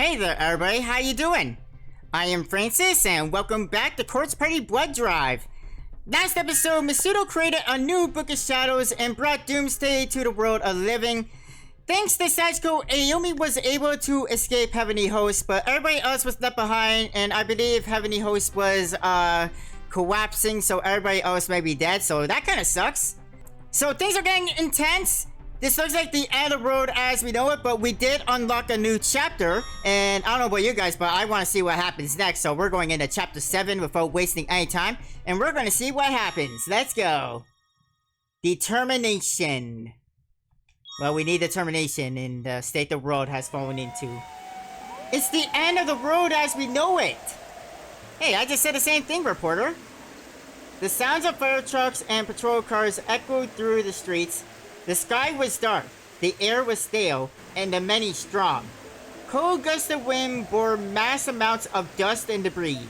Hey there everybody, how you doing? I am Francis and welcome back to Corpse Party Blood Drive. Last episode, Misuto created a new Book of Shadows and brought Doomsday to the world of living. Thanks to Sachiko, Ayumi was able to escape Heavenly Host, but everybody else was left behind, and I believe Heavenly Host was collapsing, so everybody else may be dead, so that kind of sucks. So things are getting intense. This looks like the end of the road as we know it, but we did unlock a new chapter, and I don't know about you guys, but I want to see what happens next, so we're going into chapter 7 without wasting any time, and we're going to see what happens. Let's go. Determination. Well, we need determination in the state the world has fallen into. It's the end of the road as we know it. Hey, I just said the same thing, reporter. The sounds of fire trucks and patrol cars echoed through the streets. The sky was dark, the air was stale, and the many strong. Cold gusts of wind bore mass amounts of dust and debris.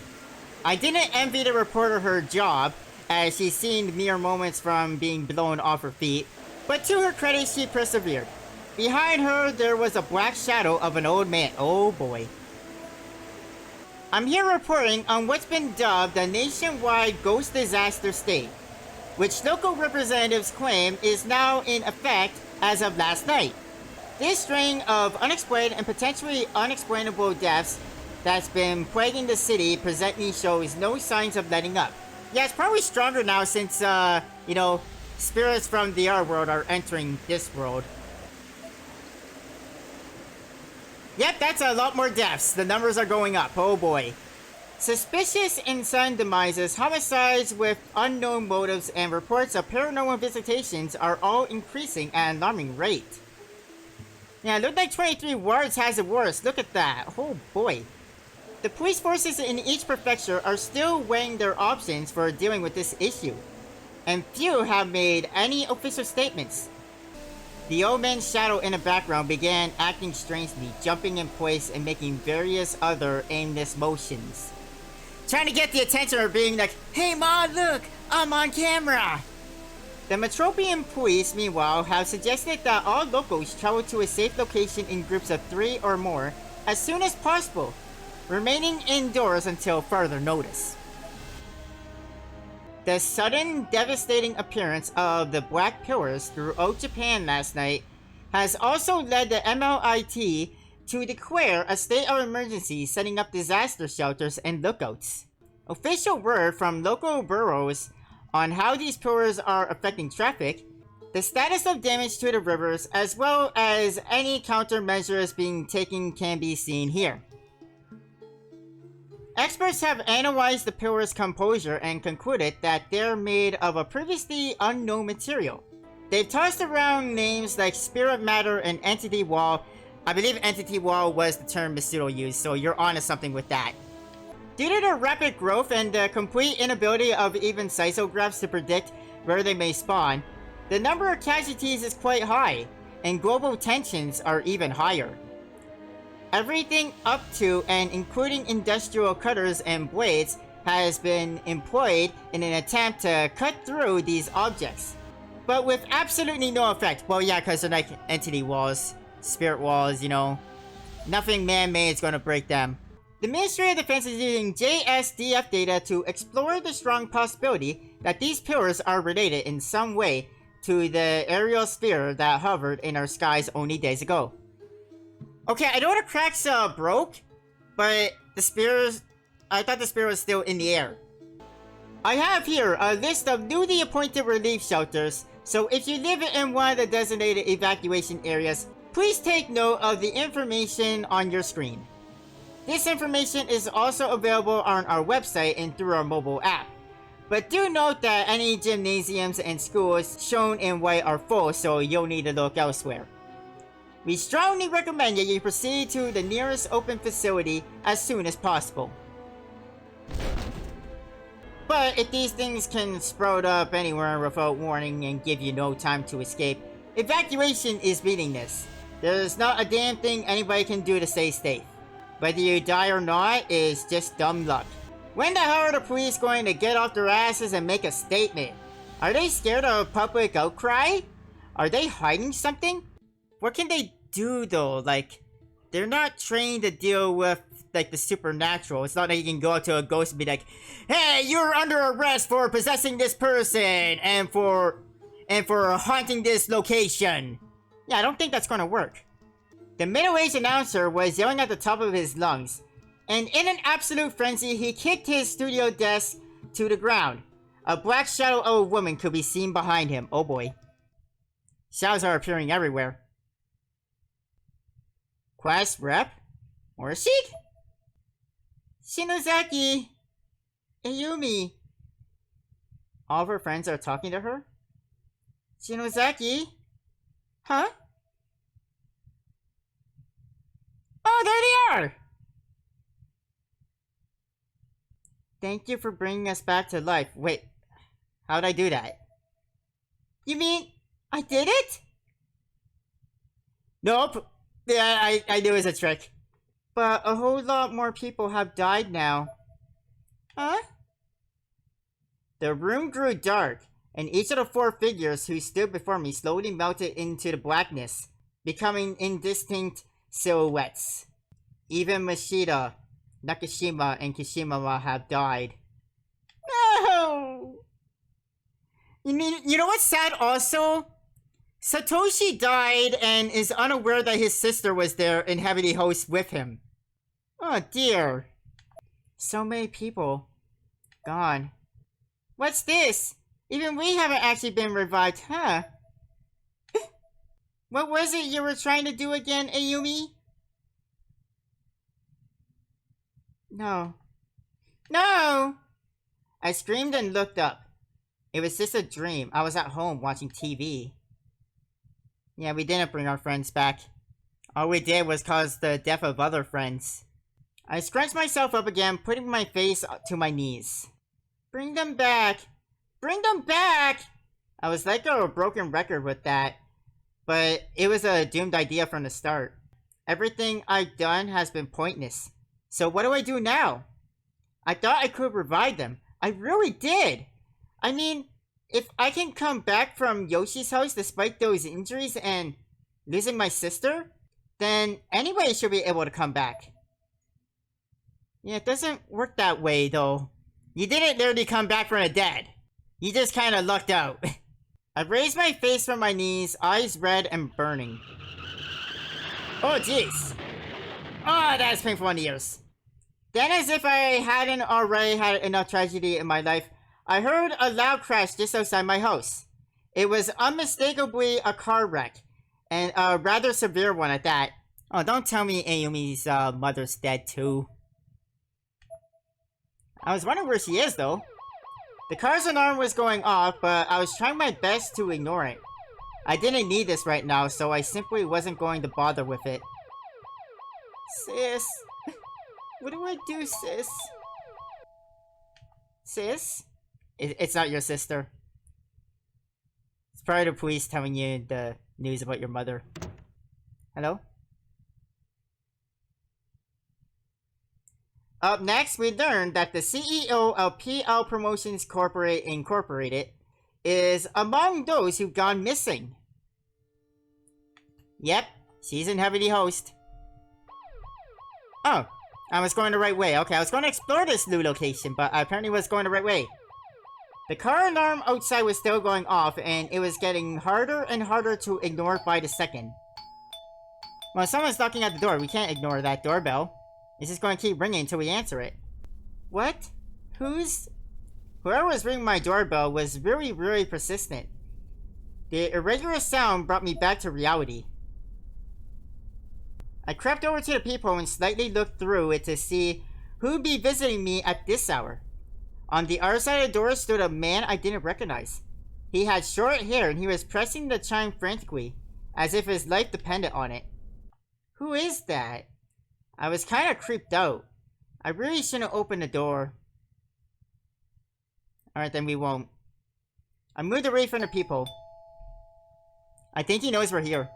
I didn't envy the reporter her job, as she seemed mere moments from being blown off her feet, but to her credit she persevered. Behind her there was a black shadow of an old man. Oh boy. I'm here reporting on what's been dubbed the nationwide ghost disaster state, which local representatives claim is now in effect as of last night. This string of unexplained and potentially unexplainable deaths that's been plaguing the city presently shows no signs of letting up. Yeah, it's probably stronger now since, spirits from the other world are entering this world. Yep, that's a lot more deaths. The numbers are going up. Oh boy. Suspicious and sudden demises, homicides with unknown motives, and reports of paranormal visitations are all increasing at an alarming rate. Yeah, it looked like 23 wards has it worse. Look at that. Oh boy. The police forces in each prefecture are still weighing their options for dealing with this issue, and few have made any official statements. The old man's shadow in the background began acting strangely, jumping in place and making various other aimless motions. Trying to get the attention or being like, "Hey ma, look, I'm on camera!" The Metropian police, meanwhile, have suggested that all locals travel to a safe location in groups of 3 or more as soon as possible, remaining indoors until further notice. The sudden, devastating appearance of the Black Pillars throughout Japan last night has also led the MLIT to declare a state of emergency, setting up disaster shelters and lookouts. Official word from local boroughs on how these pillars are affecting traffic, the status of damage to the rivers, as well as any countermeasures being taken can be seen here. Experts have analyzed the pillars' composure and concluded that they're made of a previously unknown material. They've tossed around names like spirit matter and entity wall. I believe entity wall was the term Misuto used, so you're onto something with that. Due to their rapid growth and the complete inability of even seismographs to predict where they may spawn, the number of casualties is quite high, and global tensions are even higher. Everything up to and including industrial cutters and blades has been employed in an attempt to cut through these objects, but with absolutely no effect. Well, yeah, because they're like entity walls, spirit walls, nothing man-made is going to break them. The Ministry of Defense is using JSDF data to explore the strong possibility that these pillars are related in some way to the aerial sphere that hovered in our skies only days ago. Okay, I know the cracks broke, but the spears, I thought the spear was still in the air. I have here a list of newly appointed relief shelters, so if you live in one of the designated evacuation areas, please take note of the information on your screen. This information is also available on our website and through our mobile app. But do note that any gymnasiums and schools shown in white are full, so you'll need to look elsewhere. We strongly recommend that you proceed to the nearest open facility as soon as possible. But if these things can sprout up anywhere without warning and give you no time to escape, evacuation is meaningless. There's not a damn thing anybody can do to stay safe. Whether you die or not is just dumb luck. When the hell are the police going to get off their asses and make a statement? Are they scared of public outcry? Are they hiding something? What can they do though? Like, they're not trained to deal with, like, the supernatural. It's not like you can go up to a ghost and be like, hey, you're under arrest for possessing this person and for haunting this location. Yeah, I don't think that's gonna work. The middle-aged announcer was yelling at the top of his lungs, and in an absolute frenzy, he kicked his studio desk to the ground. A black shadow of a woman could be seen behind him. Oh boy. Shadows are appearing everywhere. Quest rep? Or Sheik? Shinozaki! Ayumi! All of her friends are talking to her? Shinozaki? Huh? Oh, there they are! Thank you for bringing us back to life. Wait, how'd I do that? You mean I did it? Nope. Yeah, I knew it was a trick. But a whole lot more people have died now. Huh? The room grew dark, and each of the 4 figures who stood before me slowly melted into the blackness, becoming indistinct silhouettes. Even Mashida, Nakashima, and Kishima have died. No! You know what's sad also? Satoshi died and is unaware that his sister was there and having the host with him. Oh dear. So many people gone. What's this? Even we haven't actually been revived, huh? What was it you were trying to do again, Ayumi? No. No! I screamed and looked up. It was just a dream. I was at home watching TV. Yeah, we didn't bring our friends back. All we did was cause the death of other friends. I scrunched myself up again, putting my face to my knees. Bring them back! Bring them back! I was like a broken record with that. But it was a doomed idea from the start. Everything I've done has been pointless. So what do I do now? I thought I could revive them. I really did! I mean, if I can come back from Yoshi's house despite those injuries and losing my sister, then anybody should be able to come back. Yeah, it doesn't work that way though. You didn't literally come back from the dead. You just kinda lucked out. I raised my face from my knees, eyes red and burning. Oh jeez. Oh, that's painful on the ears. Then, as if I hadn't already had enough tragedy in my life, I heard a loud crash just outside my house. It was unmistakably a car wreck, and a rather severe one at that. Oh, don't tell me Ayumi's mother's dead too. I was wondering where she is though. The car's alarm was going off, but I was trying my best to ignore it. I didn't need this right now, so I simply wasn't going to bother with it. Sis. What do I do, sis? Sis? It's not your sister. It's probably the police telling you the news about your mother. Hello? Up next, we learned that the CEO of PL Promotions Incorporated is among those who've gone missing. Yep, she's in heavy host. Oh, I was going the right way. Okay, I was going to explore this new location, but I apparently was going the right way. The car alarm outside was still going off, and it was getting harder and harder to ignore by the second. Well, someone's knocking at the door. We can't ignore that doorbell. It's just going to keep ringing until we answer it. What? Whoever was ringing my doorbell was really, really persistent. The irregular sound brought me back to reality. I crept over to the peephole and slightly looked through it to see who'd be visiting me at this hour. On the other side of the door stood a man I didn't recognize. He had short hair and he was pressing the chime frantically, as if his life depended on it. Who is that? I was kind of creeped out. I really shouldn't open the door. Alright, then we won't. I moved away from the peephole. I think he knows we're here.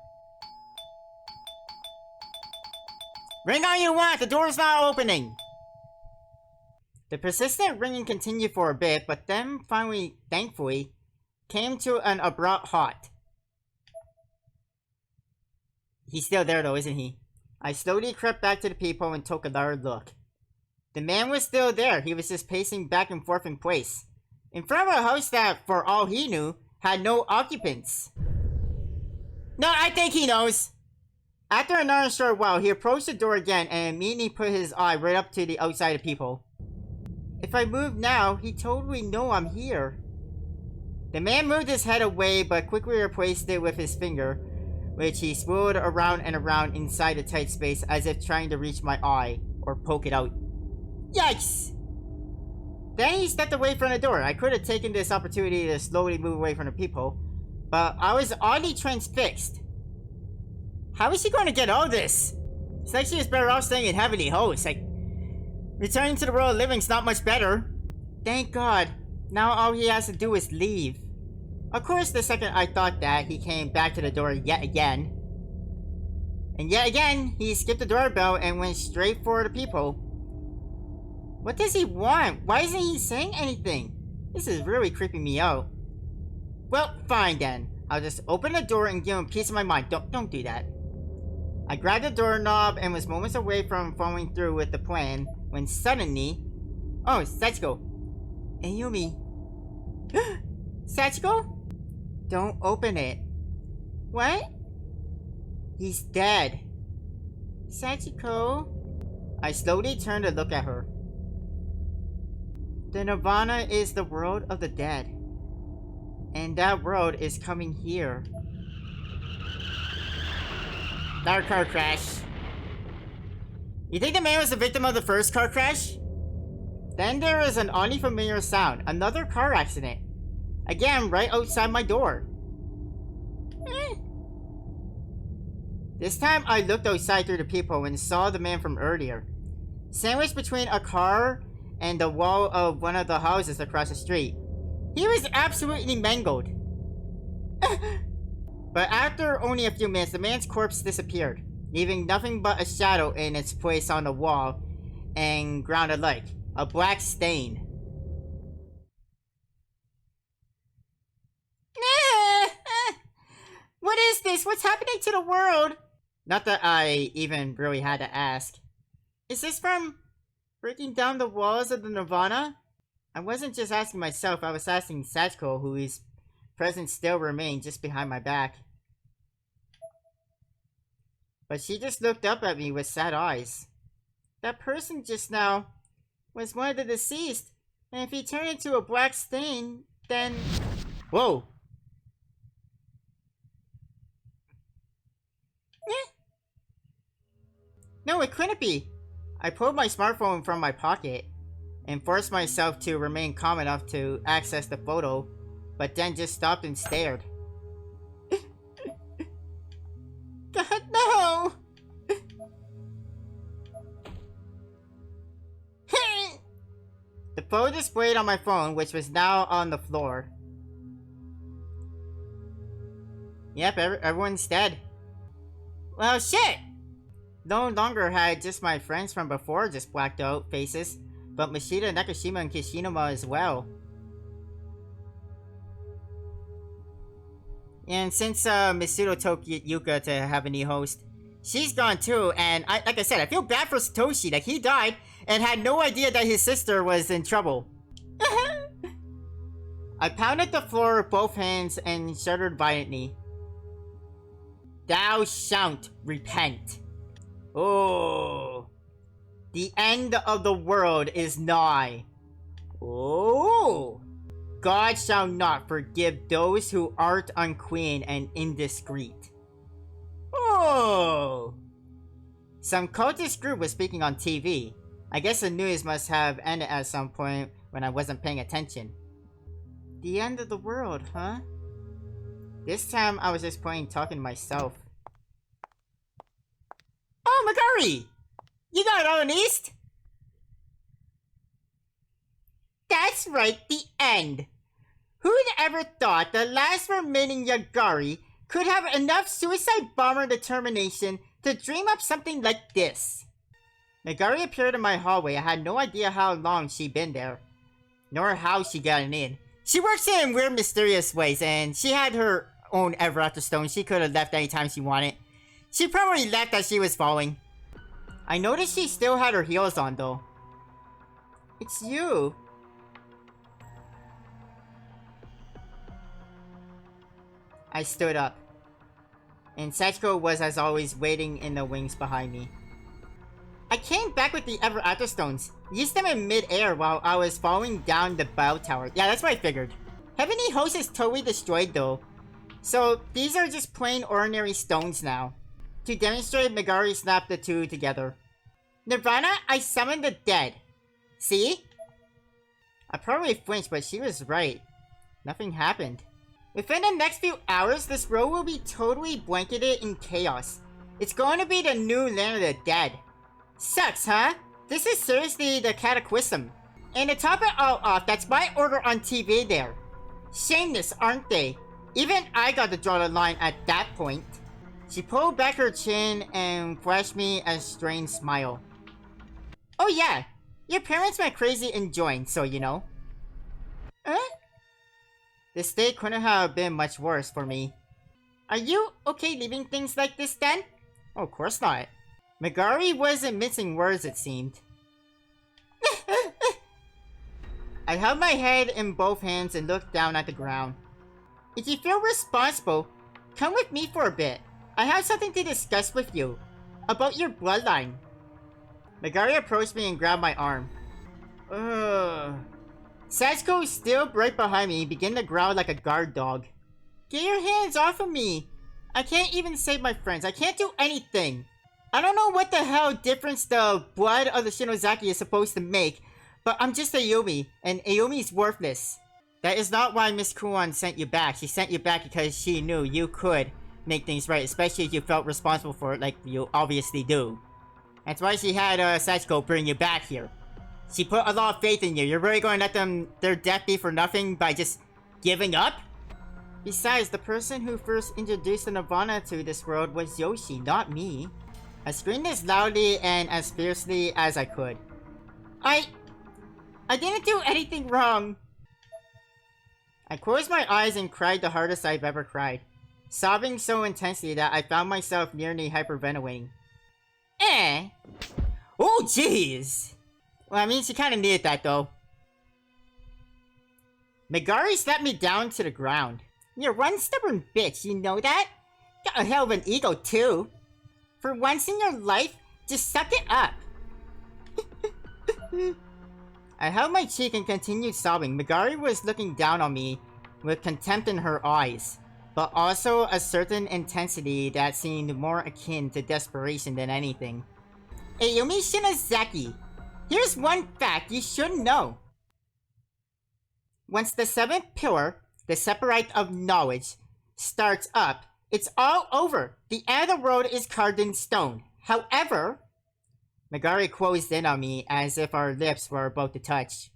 Ring all you want! The door's not opening! The persistent ringing continued for a bit, but then finally, thankfully, came to an abrupt halt. He's still there though, isn't he? I slowly crept back to the peephole and took another look. The man was still there. He was just pacing back and forth in place, in front of a house that, for all he knew, had no occupants. No, I think he knows. After another short while, he approached the door again and immediately put his eye right up to the outside of people. If I move now, he totally know I'm here. The man moved his head away but quickly replaced it with his finger, which he swirled around and around inside the tight space as if trying to reach my eye or poke it out. Yikes! Then he stepped away from the door. I could have taken this opportunity to slowly move away from the peephole, but I was oddly transfixed. How is he going to get all this? It's like she was better off staying in Heavenly Host. Like, returning to the world of living's not much better. Thank God. Now all he has to do is leave. Of course, the second I thought that, he came back to the door yet again. And yet again, he skipped the doorbell and went straight for the peephole. What does he want? Why isn't he saying anything? This is really creeping me out. Well, fine then. I'll just open the door and give him peace of my mind. Don't do that. I grabbed the doorknob and was moments away from following through with the plan when suddenly... Oh, Sachiko. Ayumi. Sachiko? Don't open it. What? He's dead. Sachiko? I slowly turned to look at her. The Nirvana is the world of the dead. And that world is coming here. Another car crash. You think the man was the victim of the first car crash? Then there is an oddly familiar sound. Another car accident. Again, right outside my door. This time I looked outside through the peephole and saw the man from earlier. Sandwiched between a car and the wall of one of the houses across the street. He was absolutely mangled. But after only a few minutes, the man's corpse disappeared, leaving nothing but a shadow in its place on the wall and ground alike. A black stain. What is this? What's happening to the world? Not that I even really had to ask. Is this from breaking down the walls of the Nirvana? I wasn't just asking myself, I was asking Sachiko, whose presence still remained just behind my back. But she just looked up at me with sad eyes. That person just now was one of the deceased, and if he turned into a black stain, then... Whoa! No, it couldn't be! I pulled my smartphone from my pocket and forced myself to remain calm enough to access the photo, but then just stopped and stared. God, no! The photo displayed on my phone, which was now on the floor. Yep, everyone's dead. Well, shit! No longer had just my friends from before just blacked out faces, but Mishita, Nakashima, and Kishinuma as well. And since Misuto took Yuka to have a new host, she's gone too, and like I said, I feel bad for Satoshi, like he died and had no idea that his sister was in trouble. I pounded the floor with both hands and shuddered violently. Thou shalt repent. Oh. The end of the world is nigh. Oh. God shall not forgive those who art unclean and indiscreet. Oh. Some cultist group was speaking on TV. I guess the news must have ended at some point when I wasn't paying attention. The end of the world, huh? This time I was just plain talking to myself. Oh, Magari! You got it all in East? That's right, the end. Who'd ever thought the last remaining Yagari could have enough suicide bomber determination to dream up something like this? Magari appeared in my hallway. I had no idea how long she'd been there, nor how she got in. She works in weird, mysterious ways, and she had her own Ever After Stone. She could have left anytime she wanted. She probably left as she was falling. I noticed she still had her heels on though. It's you. I stood up. And Sachiko was as always waiting in the wings behind me. I came back with the Ever After Stones. Used them in mid-air while I was falling down the bell tower. Yeah, that's what I figured. Heavenly Host is totally destroyed though. So these are just plain ordinary stones now. To demonstrate, Magari snapped the two together. Nirvana, I summoned the dead. See? I probably flinched, but she was right. Nothing happened. Within the next few hours, this road will be totally blanketed in chaos. It's going to be the new land of the dead. Sucks, huh? This is seriously the cataclysm. And to top it all off, that's my order on TV there. Shameless, aren't they? Even I got to draw the line at that point. She pulled back her chin and flashed me a strange smile. Oh yeah, your parents went crazy and joined, so you know. This day couldn't have been much worse for me. Are you okay leaving things like this then? Oh, of course not. Magari wasn't mincing words, it seemed. I held my head in both hands and looked down at the ground. If you feel responsible, come with me for a bit. I have something to discuss with you. About your bloodline. Magari approached me and grabbed my arm. Sachiko, still right behind me, began to growl like a guard dog. Get your hands off of me! I can't even save my friends. I can't do anything. I don't know what the hell difference the blood of the Shinozaki is supposed to make, but I'm just Ayumi, and Ayumi's worthless. That is not why Miss Kuon sent you back. She sent you back because she knew you could make things right, especially if you felt responsible for it like you obviously do. That's why she had Sachiko bring you back here. She put a lot of faith in you. You're really going to let their death be for nothing by just giving up? Besides, the person who first introduced the Nirvana to this world was Yoshi, not me. I screamed as loudly and as fiercely as I could. I didn't do anything wrong. I closed my eyes and cried the hardest I've ever cried, sobbing so intensely that I found myself nearly hyperventilating. Oh, jeez! Well, I mean, she kinda needed that, though. Magari slapped me down to the ground. You're one stubborn bitch, you know that? Got a hell of an ego, too. For once in your life, just suck it up. I held my cheek and continued sobbing. Magari was looking down on me with contempt in her eyes, but also a certain intensity that seemed more akin to desperation than anything. Ayumi Shinozaki, here's one fact you should know. Once the seventh pillar, the separate of knowledge, starts up, it's all over. The end of the road is carved in stone. However, Magari closed in on me as if our lips were about to touch.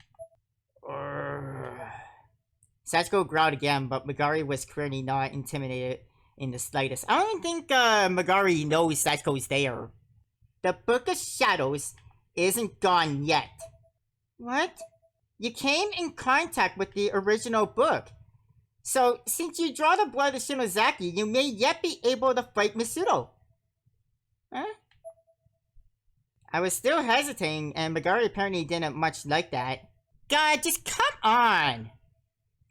Sachiko growled again, but Magari was clearly not intimidated in the slightest. I don't think Magari knows Sachiko's there. The Book of Shadows isn't gone yet. What? You came in contact with the original book. So, since you draw the blood of Shinozaki, you may yet be able to fight Misuto. Huh? I was still hesitating, and Magari apparently didn't much like that. God, just come on!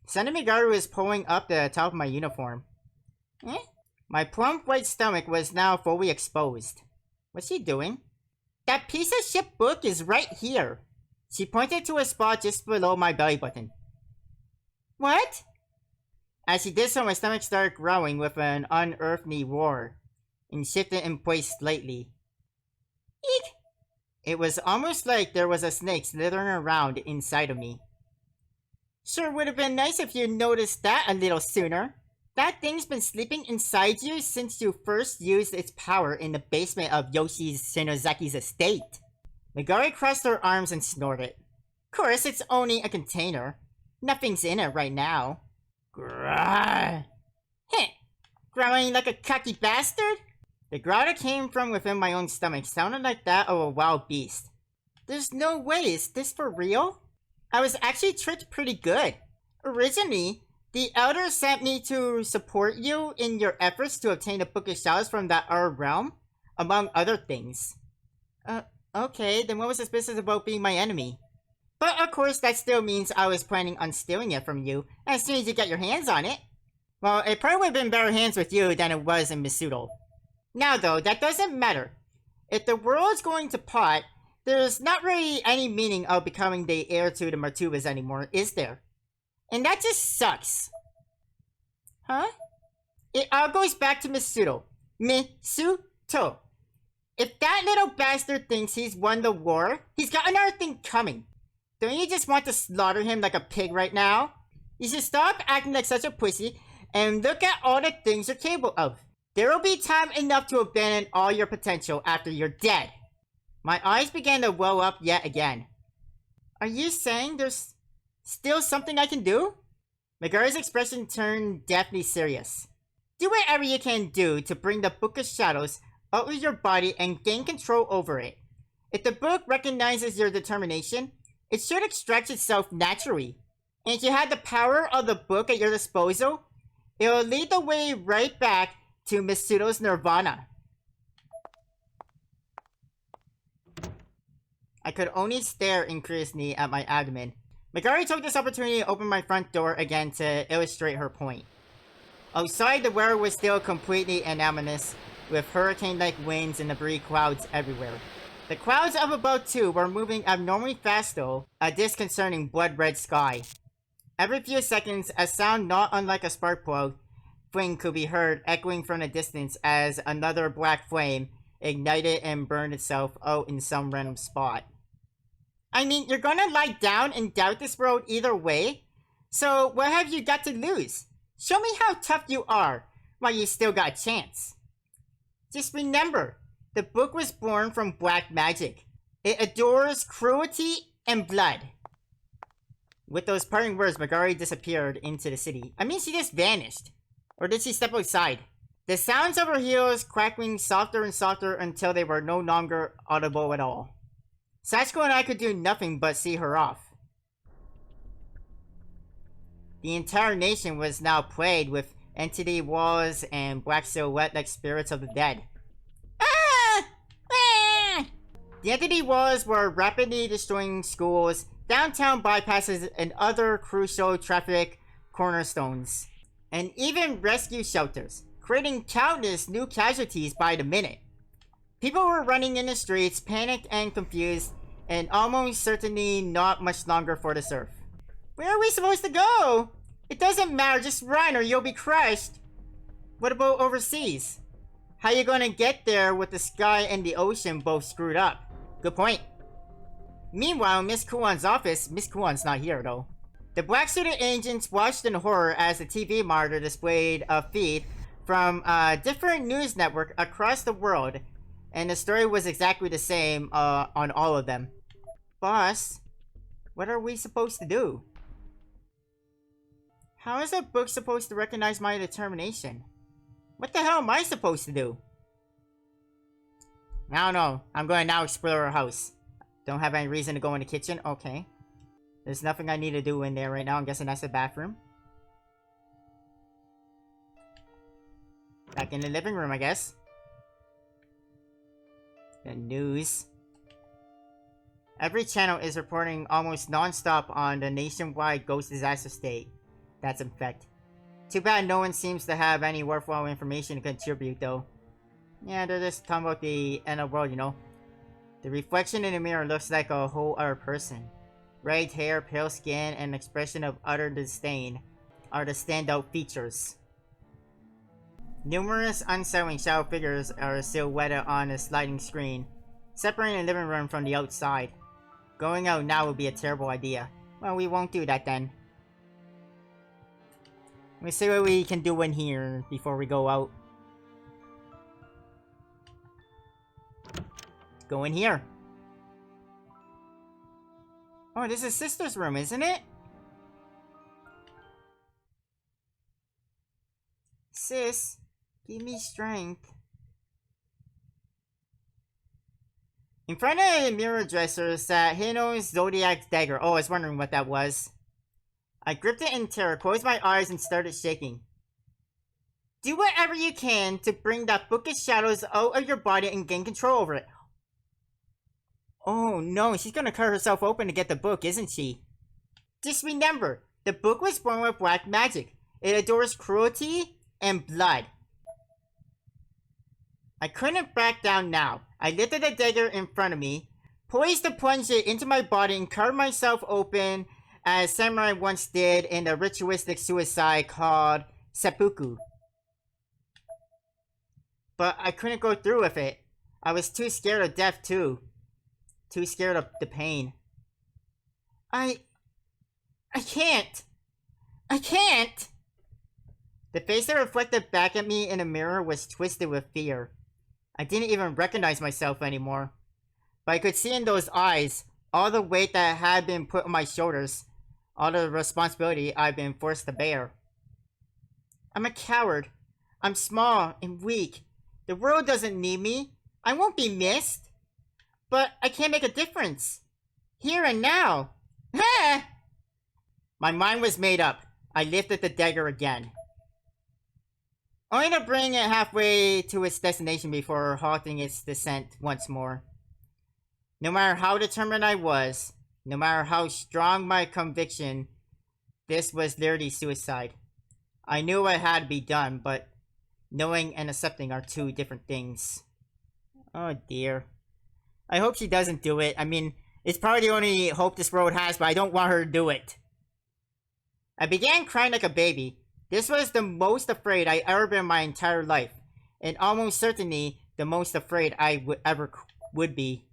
Suddenly Magari was pulling up the top of my uniform. My plump white stomach was now fully exposed. What's she doing? That piece of shit book is right here. She pointed to a spot just below my belly button. What? As she did so, my stomach started growling with an unearthly roar, and shifted in place slightly. Eek! It was almost like there was a snake slithering around inside of me. Sure would have been nice if you noticed that a little sooner. That thing's been sleeping inside you since you first used its power in the basement of Yoshi's Shinozaki's estate. Magari crossed her arms and snorted. Of course, it's only a container. Nothing's in it right now. Grrrr. Heh! Growling like a cocky bastard? The growl that came from within my own stomach sounded like that of a wild beast. There's no way, is this for real? I was actually tricked pretty good. Originally, the Elder sent me to support you in your efforts to obtain the Book of Shadows from that other realm, among other things. Uh, okay, then what was this business about being my enemy? But of course, that still means I was planning on stealing it from you as soon as you get your hands on it. Well, it probably would have been better hands with you than it was in Misuto. Now though, that doesn't matter. If the world's going to pot, there's not really any meaning of becoming the heir to the Martubas anymore, is there? And that just sucks. Huh? It all goes back to Misuto. Misuto. If that little bastard thinks he's won the war, he's got another thing coming. Don't you just want to slaughter him like a pig right now? You should stop acting like such a pussy and look at all the things you're capable of. There will be time enough to abandon all your potential after you're dead. My eyes began to well up yet again. Are you saying there's still something I can do? Magari's expression turned deathly serious. Do whatever you can do to bring the Book of Shadows out of your body and gain control over it. If the book recognizes your determination, it should extract itself naturally. And if you had the power of the book at your disposal, it will lead the way right back to Misuto's nirvana. I could only stare increasingly at my abdomen. Magari took this opportunity to open my front door again to illustrate her point. Outside, the weather was still completely anomalous, with hurricane-like winds and debris clouds everywhere. The clouds up above too were moving abnormally fast though, a disconcerting blood-red sky. Every few seconds, a sound not unlike a spark plug fling could be heard echoing from a distance as another black flame ignited and burned itself out in some random spot. I mean, you're gonna lie down and doubt this world either way? So what have you got to lose? Show me how tough you are, while you still got a chance. Just remember, the book was born from black magic. It adores cruelty and blood. With those parting words, Magari disappeared into the city. I mean, she just vanished. Or did she step outside? The sounds of her heels crackling softer and softer until they were no longer audible at all. Sachiko and I could do nothing but see her off. The entire nation was now plagued with entity walls and black silhouette like spirits of the dead. Ah! Ah! The entity walls were rapidly destroying schools, downtown bypasses, and other crucial traffic cornerstones, and even rescue shelters, creating countless new casualties by the minute. People were running in the streets, panicked and confused, and almost certainly not much longer for the surf. Where are we supposed to go? It doesn't matter, just run or you'll be crushed. What about overseas? How you gonna get there with the sky and the ocean both screwed up? Good point. Meanwhile, Miss Kuon's office, Miss Kuon's not here though. The black-suited agents watched in horror as the TV monitor displayed a feed from a different news network across the world, and the story was exactly the same on all of them. Boss, what are we supposed to do? How is a book supposed to recognize my determination? What the hell am I supposed to do? I don't know. I'm going to now explore her house. Don't have any reason to go in the kitchen? Okay. There's nothing I need to do in there right now. I'm guessing that's the bathroom. Back in the living room, I guess. The news. Every channel is reporting almost non-stop on the nationwide ghost disaster state. That's in fact. Too bad no one seems to have any worthwhile information to contribute though. Yeah, they're just talking about the end of the world, you know. The reflection in the mirror looks like a whole other person. Red hair, pale skin, and an expression of utter disdain are the standout features. Numerous unsettling shadow figures are silhouetted on a sliding screen, separating the living room from the outside. Going out now would be a terrible idea. Well, we won't do that then. Let's see what we can do in here before we go out. Go in here. Oh, this is sister's room, isn't it? Sis, give me strength. In front of the mirror dresser sat Hino's Zodiac dagger. Oh, I was wondering what that was. I gripped it in terror, closed my eyes, and started shaking. Do whatever you can to bring that Book of Shadows out of your body and gain control over it. Oh no, she's gonna cut herself open to get the book, isn't she? Just remember, the book was born with black magic. It adores cruelty and blood. I couldn't back down now. I lifted the dagger in front of me, poised to plunge it into my body and cut myself open as samurai once did in the ritualistic suicide called seppuku. But I couldn't go through with it. I was too scared of death too. Too scared of the pain. I can't. I can't! The face that reflected back at me in a mirror was twisted with fear. I didn't even recognize myself anymore. But I could see in those eyes all the weight that had been put on my shoulders, all the responsibility I've been forced to bear. I'm a coward. I'm small and weak. The world doesn't need me. I won't be missed. But I can't make a difference. Here and now. Ah! My mind was made up. I lifted the dagger again, only to bring it halfway to its destination before halting its descent once more. No matter how determined I was, no matter how strong my conviction, this was literally suicide. I knew what had to be done, but knowing and accepting are two different things. Oh dear. I hope she doesn't do it. I mean, it's probably the only hope this world has, but I don't want her to do it. I began crying like a baby. This was the most afraid I ever been in my entire life, and almost certainly the most afraid I would be.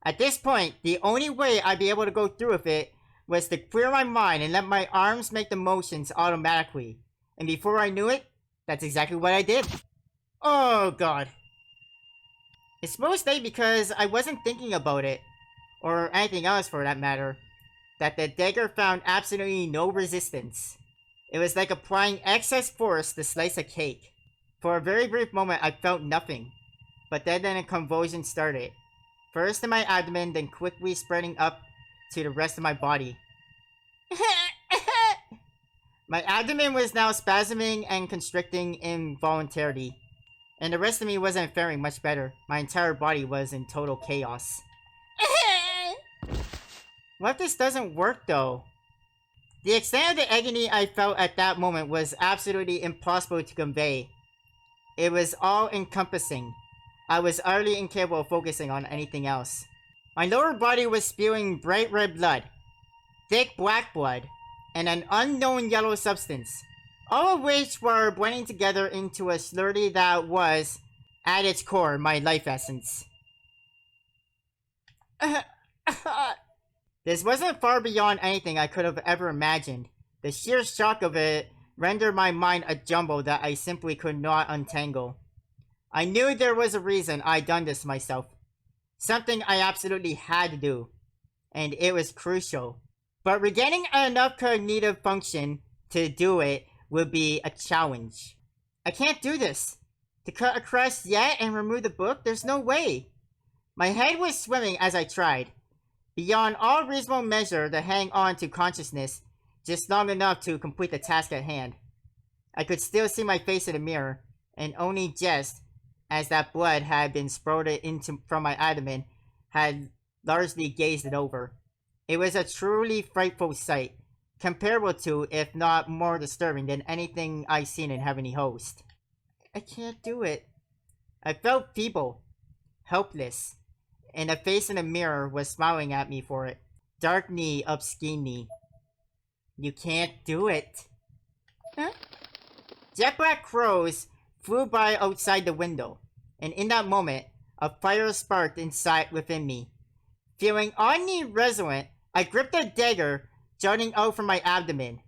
At this point, the only way I'd be able to go through with it was to clear my mind and let my arms make the motions automatically. And before I knew it, that's exactly what I did. Oh god. It's mostly because I wasn't thinking about it, or anything else for that matter, that the dagger found absolutely no resistance. It was like applying excess force to slice a cake. For a very brief moment I felt nothing, but then a convulsion started. First in my abdomen, then quickly spreading up to the rest of my body. My abdomen was now spasming and constricting involuntarily, and the rest of me wasn't faring much better. My entire body was in total chaos. What if this doesn't work though? The extent of the agony I felt at that moment was absolutely impossible to convey. It was all-encompassing. I was utterly incapable of focusing on anything else. My lower body was spewing bright red blood, thick black blood, and an unknown yellow substance, all of which were blending together into a slurry that was, at its core, my life essence. This wasn't far beyond anything I could have ever imagined. The sheer shock of it rendered my mind a jumble that I simply could not untangle. I knew there was a reason I'd done this to myself. Something I absolutely had to do. And it was crucial. But regaining enough cognitive function to do it would be a challenge. I can't do this. To cut across yet and remove the book? There's no way. My head was swimming as I tried. Beyond all reasonable measure to hang on to consciousness, just long enough to complete the task at hand. I could still see my face in the mirror, and only just, as that blood had been spurted from my abdomen, had largely gazed it over. It was a truly frightful sight, comparable to, if not more disturbing than anything I've seen in Heavenly Host. I can't do it. I felt feeble, helpless, and the face in the mirror was smiling at me for it. Dark knee up skinny. You can't do it. Huh? Jet black crows flew by outside the window, and in that moment, a fire sparked inside within me. Feeling oddly resonant, I gripped the dagger jutting out from my abdomen.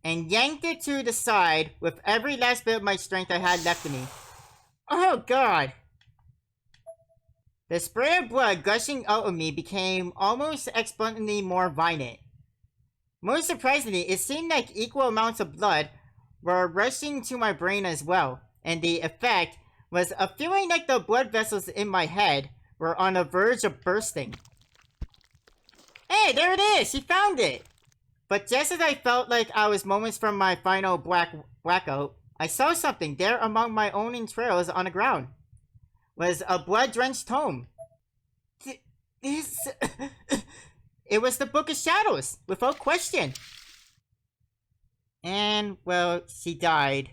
And yanked it to the side with every last bit of my strength I had left in me. Oh god! The spray of blood gushing out of me became almost exponentially more violent. Most surprisingly, it seemed like equal amounts of blood were rushing to my brain as well, and the effect was a feeling like the blood vessels in my head were on the verge of bursting. Hey, there it is! She found it! But just as I felt like I was moments from my final blackout, I saw something there among my own entrails on the ground. Was a blood-drenched tome. This... It was the Book of Shadows, without question. And, well, she died.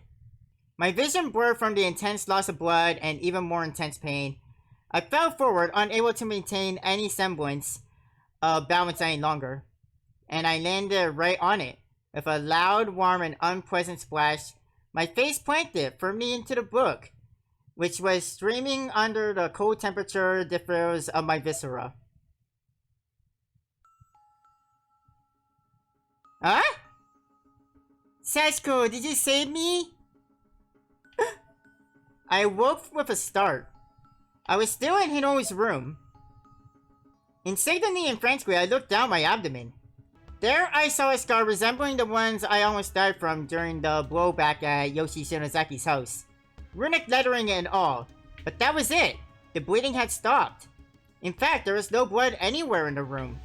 My vision blurred from the intense loss of blood and even more intense pain. I fell forward, unable to maintain any semblance of balance any longer. And I landed right on it. With a loud, warm, and unpleasant splash, my face planted firmly into the book, which was streaming under the cold temperature difference of my viscera. Huh? Sachiko, did you save me? I woke with a start. I was still in Hino's room. Instinctively and frantically, I looked down my abdomen. There I saw a scar resembling the ones I almost died from during the blowback at Yoshi Shinozaki's house. Runic lettering and all. But that was it. The bleeding had stopped. In fact, there was no blood anywhere in the room.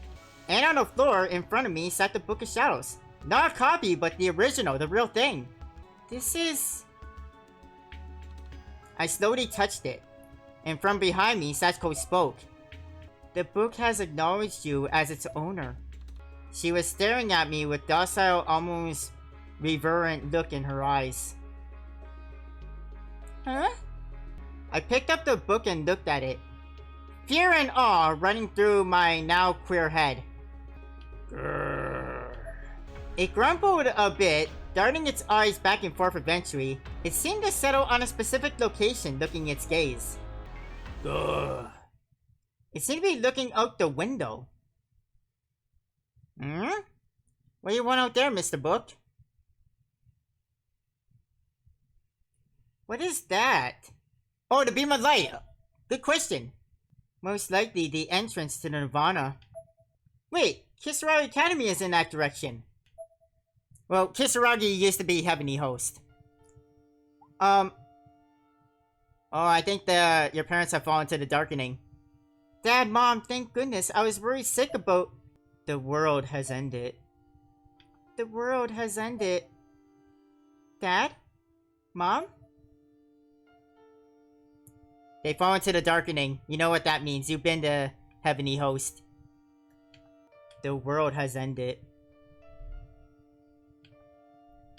And on the floor in front of me sat the Book of Shadows. Not a copy, but the original, the real thing. This is... I slowly touched it. And from behind me, Sachiko spoke. The book has acknowledged you as its owner. She was staring at me with docile, almost reverent look in her eyes. Huh? I picked up the book and looked at it. Fear and awe running through my now queer head. Grrr. It grumbled a bit, darting its eyes back and forth eventually. It seemed to settle on a specific location, looking its gaze. Grrr. It seemed to be looking out the window. Hmm? What do you want out there, Mr. Book? What is that? Oh, the beam of light! Good question. Most likely the entrance to the Nirvana. Wait, Kisaragi Academy is in that direction. Well, Kisaragi used to be Heavenly Host. Oh, I think your parents have fallen to the darkening. Dad, Mom, thank goodness. I was worried sick about... The world has ended. The world has ended. Dad? Mom? They fall into the darkening. You know what that means. You've been the Heavenly Host. The world has ended.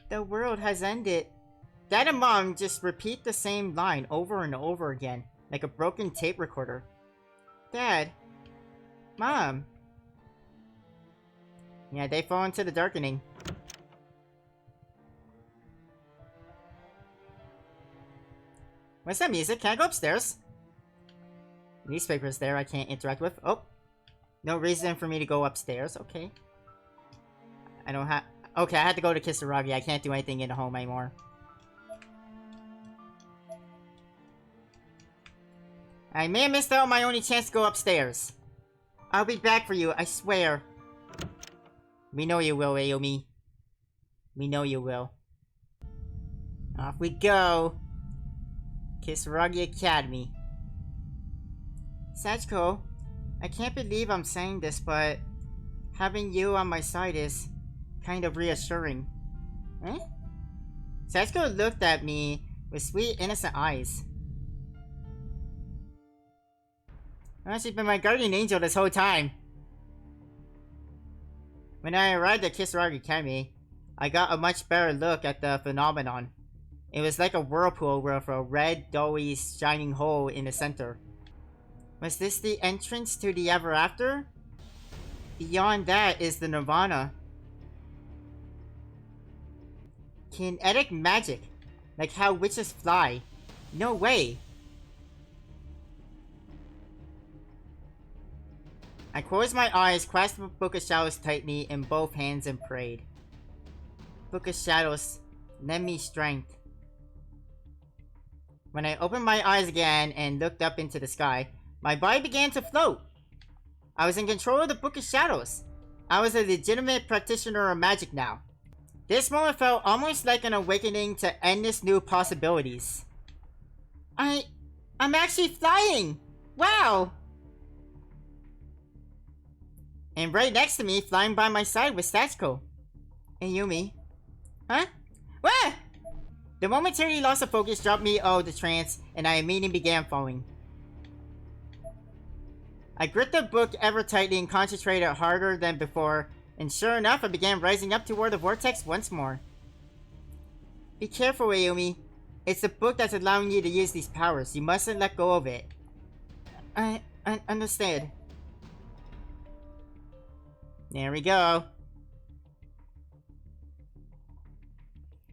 The world has ended. Dad and Mom just repeat the same line over and over again, like a broken tape recorder. Dad. Mom. Yeah, they fall into the darkening. What's that music? Can I go upstairs? Newspaper's there I can't interact with. Oh. No reason for me to go upstairs. Okay. I don't have... Okay, I had to go to Kisaragi. I can't do anything in the home anymore. I may have missed out on my only chance to go upstairs. I'll be back for you, I swear. We know you will, Ayumi. We know you will. Off we go. Kisaragi Academy. Sachiko, I can't believe I'm saying this, but having you on my side is kind of reassuring. Eh? Sachiko looked at me with sweet, innocent eyes. Well, she's been my guardian angel this whole time. When I arrived at Kisaragi Academy, I got a much better look at the phenomenon. It was like a whirlpool with a red, doughy, shining hole in the center. Was this the entrance to the ever after? Beyond that is the Nirvana. Kinetic magic, like how witches fly. No way. I closed my eyes, clasped the Book of Shadows tightly in both hands and prayed. Book of Shadows, lend me strength. When I opened my eyes again and looked up into the sky, my body began to float. I was in control of the Book of Shadows. I was a legitimate practitioner of magic now. This moment felt almost like an awakening to endless new possibilities. I'm actually flying! Wow! And right next to me, flying by my side, was Sachiko. Ayumi. Huh? What? The momentary loss of focus dropped me out of the trance, and I immediately began falling. I gripped the book ever tightly and concentrated harder than before, and sure enough, I began rising up toward the vortex once more. Be careful, Ayumi. It's the book that's allowing you to use these powers. You mustn't let go of it. I understand. There we go.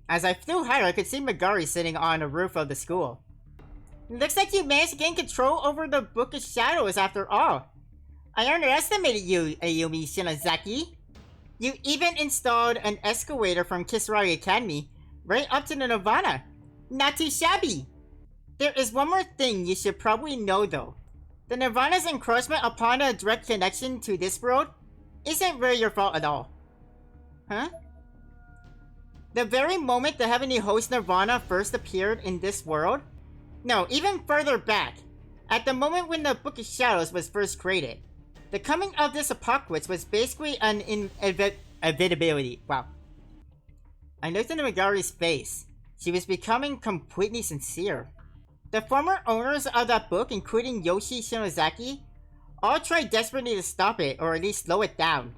As I flew higher, I could see Magari sitting on the roof of the school. Looks like you managed to gain control over the Book of Shadows after all. I underestimated you, Ayumi Shinozaki. You even installed an escalator from Kisaragi Academy right up to the Nirvana. Not too shabby. There is one more thing you should probably know though. The Nirvana's encroachment upon a direct connection to this world isn't really your fault at all. Huh? The very moment the heavenly host Nirvana first appeared in this world, no, even further back, at the moment when the Book of Shadows was first created, the coming of this apocalypse was basically an inevitability. Wow. I looked into Megari's face. She was becoming completely sincere. The former owners of that book, including Yoshi Shinozaki, all tried desperately to stop it or at least slow it down.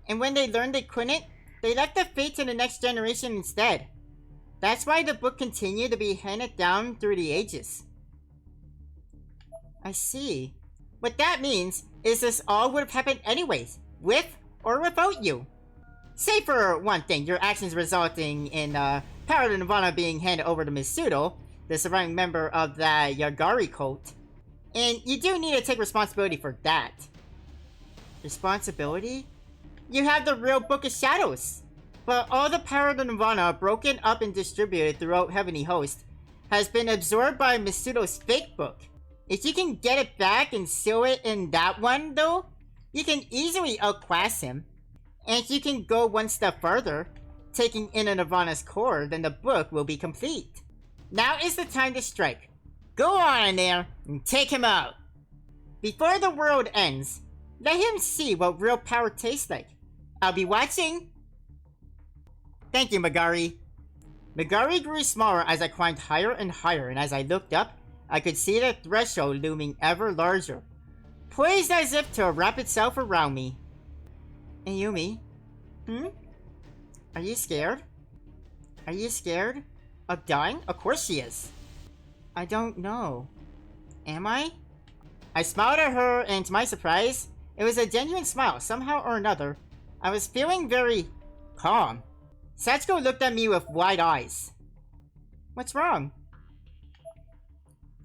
And when they learned they couldn't, they left the fate to the next generation instead. That's why the book continued to be handed down through the ages. I see. What that means is this all would have happened anyways, with or without you. Say for one thing, your actions resulting in Power of Nirvana being handed over to Misuto, the surviving member of the Magari cult. And you do need to take responsibility for that. Responsibility? You have the real Book of Shadows. But all the power of the Nirvana, broken up and distributed throughout Heavenly Host, has been absorbed by Misuto's fake book. If you can get it back and seal it in that one, though, you can easily outclass him. And if you can go one step further, taking in a Nirvana's core, then the book will be complete. Now is the time to strike. Go on there and take him out. Before the world ends, let him see what real power tastes like. I'll be watching. Thank you, Magari. Magari grew smaller as I climbed higher and higher, and as I looked up, I could see the threshold looming ever larger, poised as if to wrap itself around me. Ayumi? Are you scared? Are you scared of dying? Of course she is. I don't know. Am I? I smiled at her, and to my surprise, it was a genuine smile. Somehow or another, I was feeling very calm. Sachiko looked at me with wide eyes. What's wrong?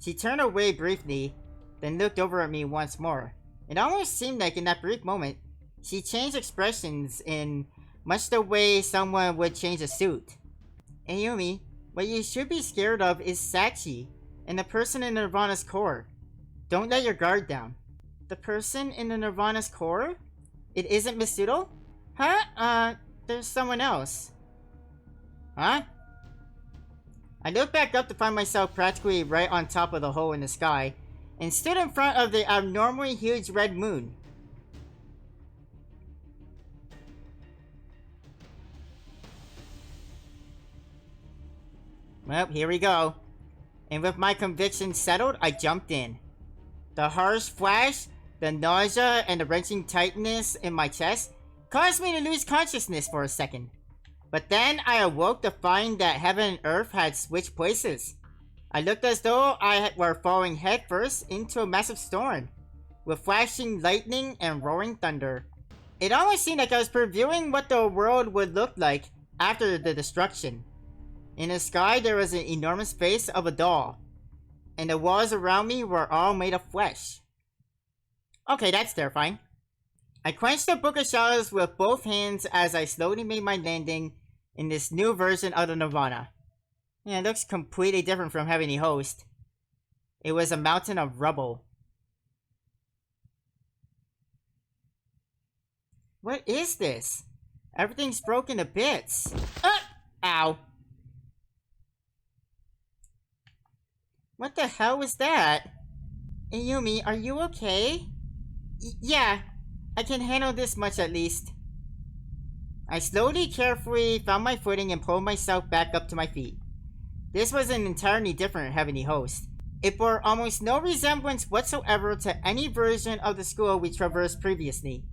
She turned away briefly, then looked over at me once more. It almost seemed like in that brief moment, she changed expressions in much the way someone would change a suit. Ayumi, what you should be scared of is Sachi, and the person in Nirvana's core. Don't let your guard down. The person in the Nirvana's core? It isn't Misuto? Huh? There's someone else. Huh? I looked back up to find myself practically right on top of the hole in the sky, and stood in front of the abnormally huge red moon. Well, here we go. And with my conviction settled, I jumped in. The harsh flash, the nausea, and the wrenching tightness in my chest caused me to lose consciousness for a second. But then I awoke to find that heaven and earth had switched places. I looked as though I were falling headfirst into a massive storm, with flashing lightning and roaring thunder. It almost seemed like I was previewing what the world would look like after the destruction. In the sky there was an enormous face of a doll, and the walls around me were all made of flesh. Okay, that's terrifying. I quenched the Book of Shadows with both hands as I slowly made my landing in this new version of the Nirvana. Yeah, it looks completely different from Heavenly Host. It was a mountain of rubble. What is this? Everything's broken to bits. Ow. What the hell was that? Ayumi, are you okay? Yeah, I can handle this much at least. I slowly, carefully found my footing and pulled myself back up to my feet. This was an entirely different Heavenly Host. It bore almost no resemblance whatsoever to any version of the school we traversed previously.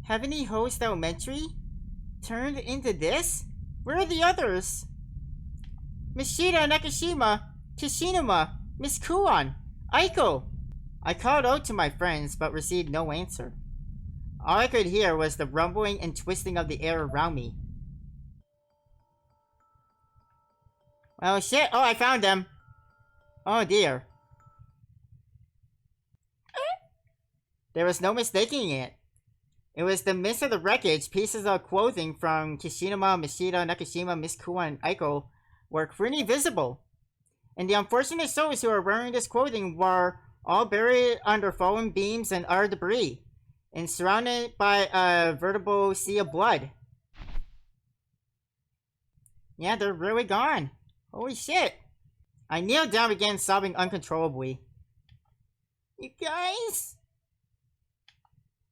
Heavenly Host Elementary? Turned into this? Where are the others? Mishita, Nakashima, Kishinuma, Miss Kuon, Aiko. I called out to my friends but received no answer. All I could hear was the rumbling and twisting of the air around me. Oh shit, oh I found them. Oh dear. There was no mistaking it. It was the midst of the wreckage. Pieces of clothing from Kishinuma, Mishita, Nakashima, Miss Kuon, and Aiko were clearly visible. And the unfortunate souls who were wearing this clothing were all buried under fallen beams and other debris, and surrounded by a veritable sea of blood. Yeah, they're really gone. Holy shit. I kneeled down and began sobbing uncontrollably. You guys?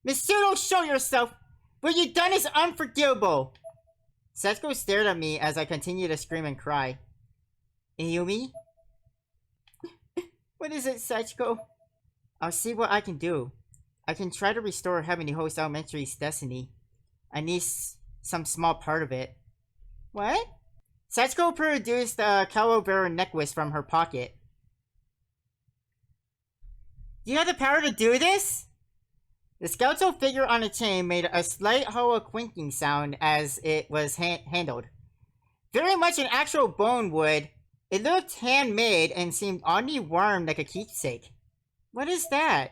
Misuto, show yourself! What you've done is unforgivable! Setsuko stared at me as I continued to scream and cry. Ayumi? What is it, Setsuko? I'll see what I can do. I can try to restore Heavenly Host Elementary's destiny. I need some small part of it. What? Setsuko produced a Calavera necklace from her pocket. You have the power to do this? The skeletal figure on the chain made a slight hollow clinking sound as it was handled. Very much an actual bone would. It looked handmade and seemed oddly warm like a keepsake. What is that?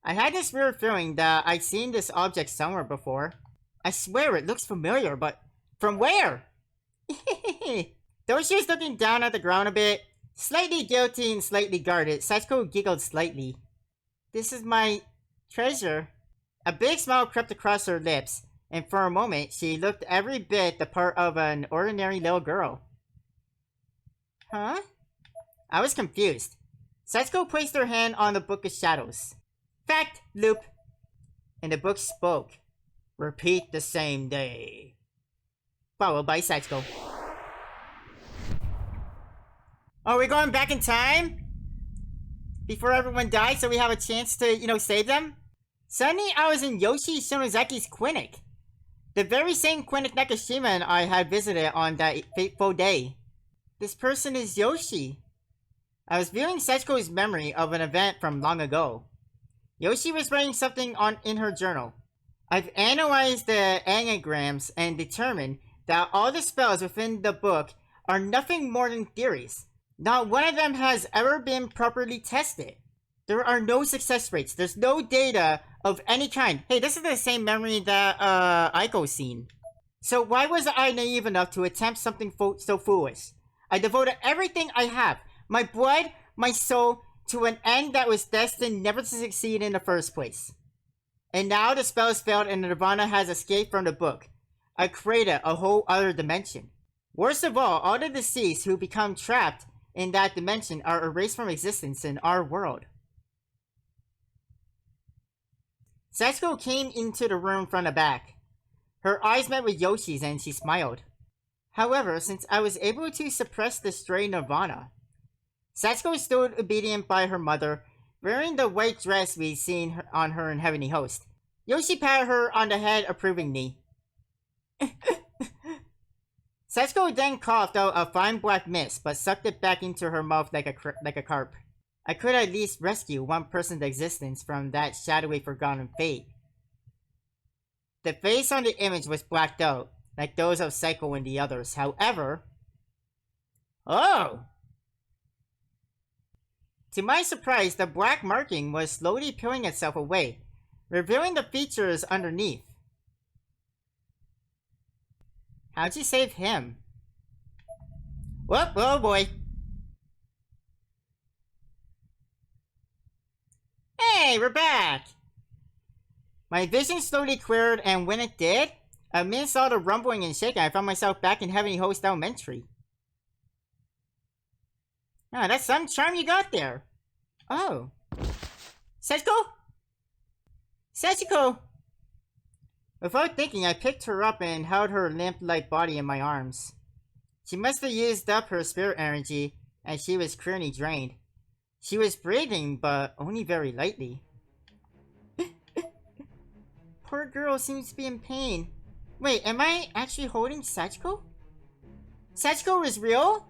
I had this weird feeling that I'd seen this object somewhere before. I swear it looks familiar, but from where? Though she was looking down at the ground a bit, slightly guilty and slightly guarded, Setsuko giggled slightly. This is my treasure. A big smile crept across her lips, and for a moment she looked every bit the part of an ordinary little girl. Huh? I was confused. Setsuko placed her hand on the Book of Shadows. Fact, loop. And the book spoke. Repeat the same day. Followed by Setsuko. Are we going back in time? Before everyone dies so we have a chance to, save them? Suddenly I was in Yoshi Shinozaki's clinic. The very same clinic Nakashima and I had visited on that fateful day. This person is Yoshi. I was viewing Setsuko's memory of an event from long ago. Yoshi was writing something in her journal. I've analyzed the anagrams and determined that all the spells within the book are nothing more than theories. Not one of them has ever been properly tested. There are no success rates. There's no data of any kind. Hey, this is the same memory that Aiko's seen. So why was I naive enough to attempt something so foolish? I devoted everything I have, my blood, my soul, to an end that was destined never to succeed in the first place. And now the spell has failed and Nirvana has escaped from the book. I created a whole other dimension. Worst of all the deceased who become trapped in that dimension are erased from existence in our world. Setsuko came into the room from the back. Her eyes met with Yoshi's and she smiled. However, since I was able to suppress the stray Nirvana, Setsuko stood obedient by her mother, wearing the white dress we'd seen on her in Heavenly Host. Yoshi patted her on the head approvingly. Setsuko then coughed out a fine black mist, but sucked it back into her mouth like a carp. I could at least rescue one person's existence from that shadowy forgotten fate. The face on the image was blacked out, like those of Psycho and the others. However... Oh! To my surprise, the black marking was slowly peeling itself away, revealing the features underneath. How'd you save him? Whoop, oh boy. Hey, we're back! My vision slowly cleared, and when it did, amidst all the rumbling and shaking, I found myself back in Heavenly Host Elementary. Ah, that's some charm you got there. Oh. Setsuko? Setsuko! Without thinking, I picked her up and held her limp-like body in my arms. She must have used up her spirit energy, and she was clearly drained. She was breathing, but only very lightly. Poor girl seems to be in pain. Wait, am I actually holding Sachiko? Sachiko is real?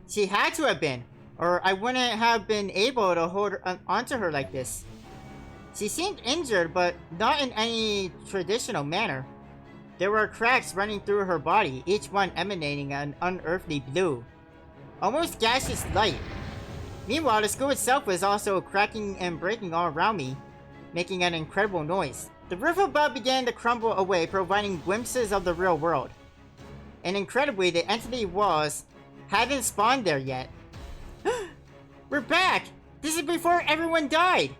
She had to have been, or I wouldn't have been able to hold onto her like this. She seemed injured, but not in any traditional manner. There were cracks running through her body, each one emanating an unearthly blue. Almost gaseous light. Meanwhile, the school itself was also cracking and breaking all around me, making an incredible noise. The roof above began to crumble away, providing glimpses of the real world. And incredibly, the entity walls hadn't spawned there yet. We're back! This is before everyone died!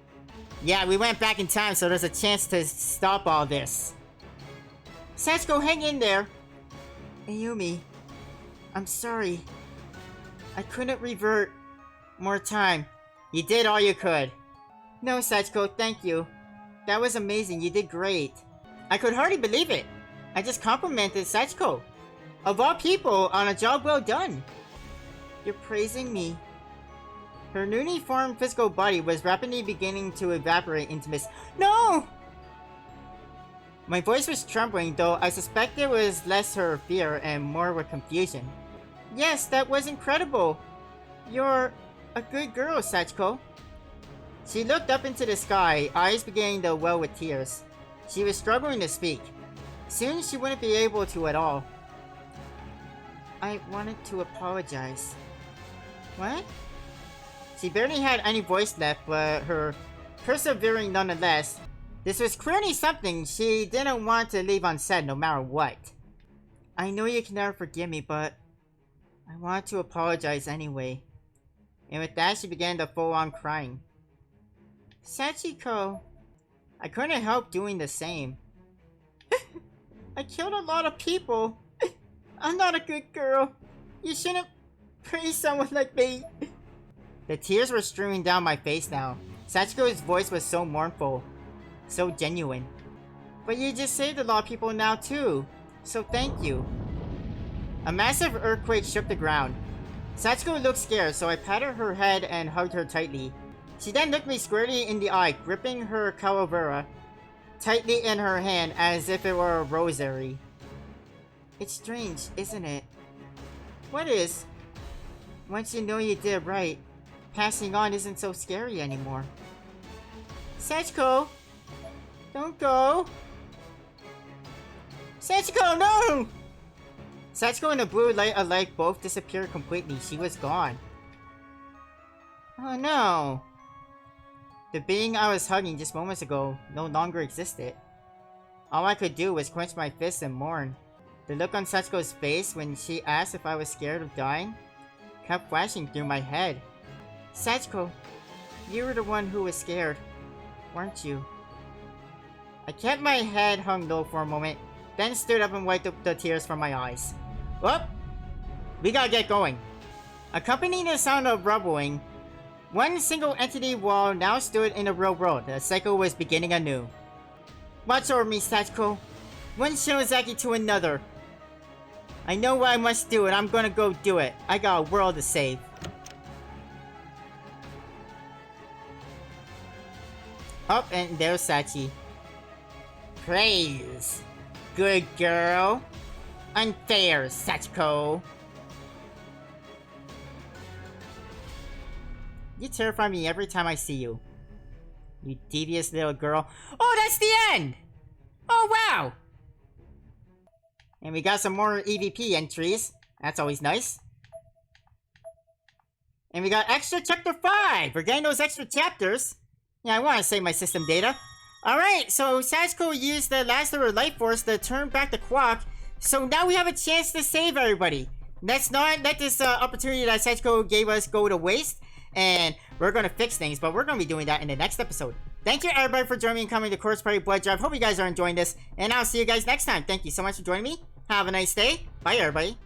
Yeah, we went back in time, so there's a chance to stop all this. Sachiko, hang in there! Ayumi, I'm sorry. I couldn't revert more time. You did all you could. No, Sachiko, thank you. That was amazing, you did great. I could hardly believe it. I just complimented Sachiko. Of all people, on a job well done. You're praising me. Her newly formed physical body was rapidly beginning to evaporate into mist. No! My voice was trembling, though I suspect it was less her fear and more with confusion. Yes, that was incredible. You're a good girl, Sachiko. She looked up into the sky, eyes beginning to well with tears. She was struggling to speak. Soon she wouldn't be able to at all. I wanted to apologize. What? She barely had any voice left, but her persevering nonetheless. This was clearly something she didn't want to leave unsaid no matter what. I know you can never forgive me, but I want to apologize anyway. And with that, she began to full-on crying. Sachiko, I couldn't help doing the same. I killed a lot of people. I'm not a good girl. You shouldn't praise someone like me. The tears were streaming down my face now. Sachiko's voice was so mournful. So genuine. But you just saved a lot of people now too. So thank you. A massive earthquake shook the ground. Sachiko looked scared, so I patted her head and hugged her tightly. She then looked me squarely in the eye, gripping her calavera tightly in her hand as if it were a rosary. It's strange, isn't it? What is? Once you know you did right, passing on isn't so scary anymore. Sachiko! Don't go! Sachiko, no! Sachiko and the blue light alike both disappeared completely. She was gone. Oh no! The being I was hugging just moments ago no longer existed. All I could do was clench my fists and mourn. The look on Sachiko's face when she asked if I was scared of dying kept flashing through my head. Sachiko, you were the one who was scared, weren't you? I kept my head hung low for a moment, then stood up and wiped the tears from my eyes. Well, we gotta get going. Accompanying the sound of rumbling, one single entity wall now stood in the real world. The cycle was beginning anew. Watch over me, Sachiko. One Shinozaki to another. I know what I must do and I'm gonna go do it. I got a world to save. Oh, and there's Sachi. Praise. Good girl. Unfair, Sachiko. You terrify me every time I see you. You devious little girl. Oh, that's the end! Oh, wow! And we got some more EVP entries. That's always nice. And we got extra chapter 5! We're getting those extra chapters. Yeah, I want to save my system data. Alright, so Sachiko used the last of her life force to turn back the clock. So now we have a chance to save everybody. Let's not let this opportunity that Sachiko gave us go to waste. And we're going to fix things, but we're going to be doing that in the next episode. Thank you everybody for joining me and coming to Corpse Party Blood Drive. Hope you guys are enjoying this. And I'll see you guys next time. Thank you so much for joining me. Have a nice day. Bye everybody.